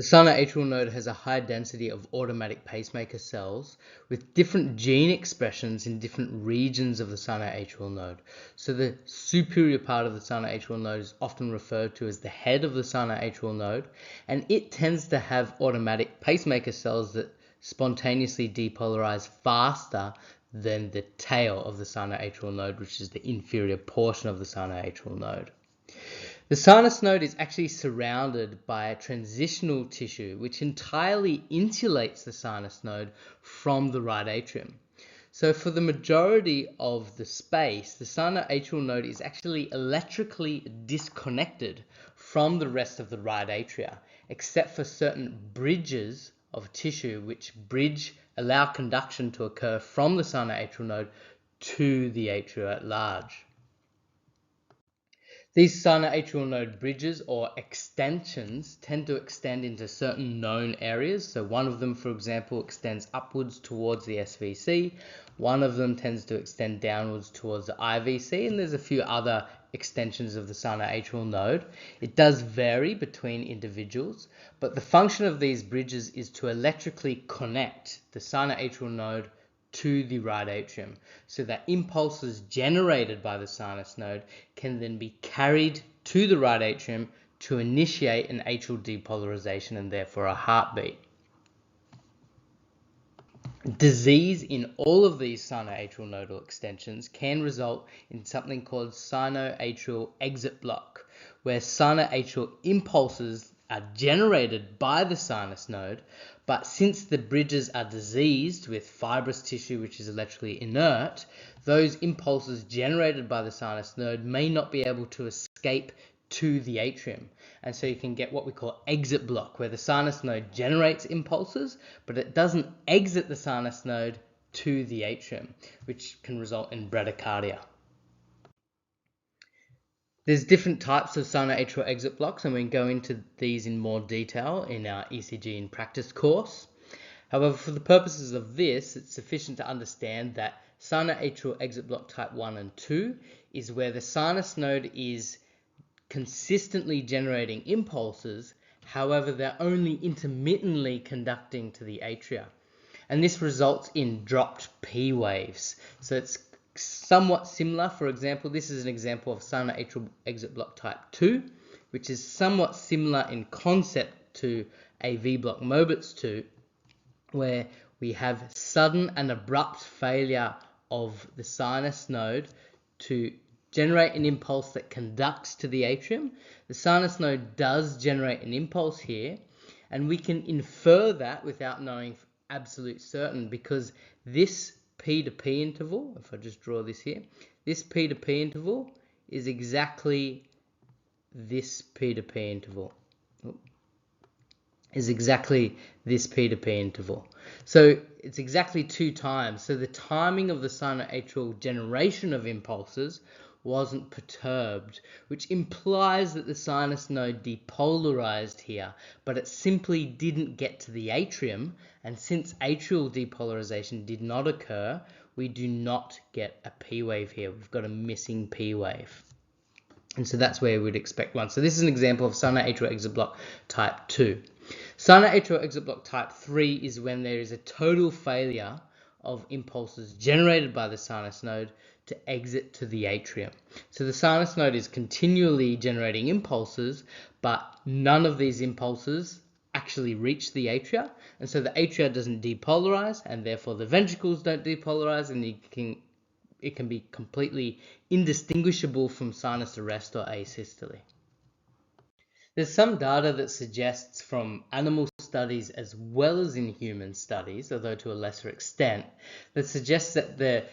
The sinoatrial node has a high density of automatic pacemaker cells with different gene expressions in different regions of the sinoatrial node. So the superior part of the sinoatrial node is often referred to as the head of the sinoatrial node, and it tends to have automatic pacemaker cells that spontaneously depolarize faster than the tail of the sinoatrial node, which is the inferior portion of the sinoatrial node. The sinus node is actually surrounded by a transitional tissue which entirely insulates the sinus node from the right atrium. So for the majority of the space, the sinoatrial node is actually electrically disconnected from the rest of the right atria, except for certain bridges of tissue which allow conduction to occur from the sinoatrial node to the atria at large. These sinoatrial node bridges or extensions tend to extend into certain known areas. So one of them, for example, extends upwards towards the SVC. One of them tends to extend downwards towards the IVC, and there's a few other extensions of the sinoatrial node. It does vary between individuals, but the function of these bridges is to electrically connect the sinoatrial node to the right atrium, so that impulses generated by the sinus node can then be carried to the right atrium to initiate an atrial depolarization and therefore a heartbeat. Disease in all of these sinoatrial nodal extensions can result in something called sinoatrial exit block, where sinoatrial impulses are generated by the sinus node, but since the bridges are diseased with fibrous tissue which is electrically inert, those impulses generated by the sinus node may not be able to escape to the atrium. And so you can get what we call exit block, where the sinus node generates impulses, but it doesn't exit the sinus node to the atrium, which can result in bradycardia. There's different types of sinoatrial exit blocks, and we can go into these in more detail in our ECG in practice course. However, for the purposes of this, it's sufficient to understand that sinoatrial exit block type 1 and 2 is where the sinus node is consistently generating impulses, however, they're only intermittently conducting to the atria. And this results in dropped P waves. So it's somewhat similar. For example, this is an example of sinoatrial exit block type 2, which is somewhat similar in concept to a V block Mobitz 2, where we have sudden and abrupt failure of the sinus node to generate an impulse that conducts to the atrium. The sinus node does generate an impulse here, and we can infer that without knowing absolute certain, because this P to P interval, if I just draw this here, this P to P interval is exactly this P to P interval. Is exactly this P to P interval. So it's exactly 2 times. So the timing of the sinoatrial generation of impulses wasn't perturbed, which implies that the sinus node depolarized here, but it simply didn't get to the atrium, and since atrial depolarization did not occur, we do not get a P wave here. We've got a missing P wave. And so that's where we'd expect one. So this is an example of sinoatrial exit block type 2. Sinoatrial exit block type 3 is when there is a total failure of impulses generated by the sinus node to exit to the atrium. So the sinus node is continually generating impulses, but none of these impulses actually reach the atria, and so the atria doesn't depolarize, and therefore the ventricles don't depolarize, and it can be completely indistinguishable from sinus arrest or asystole. There's some data that suggests from animal studies as well as in human studies, although to a lesser extent, that suggests that the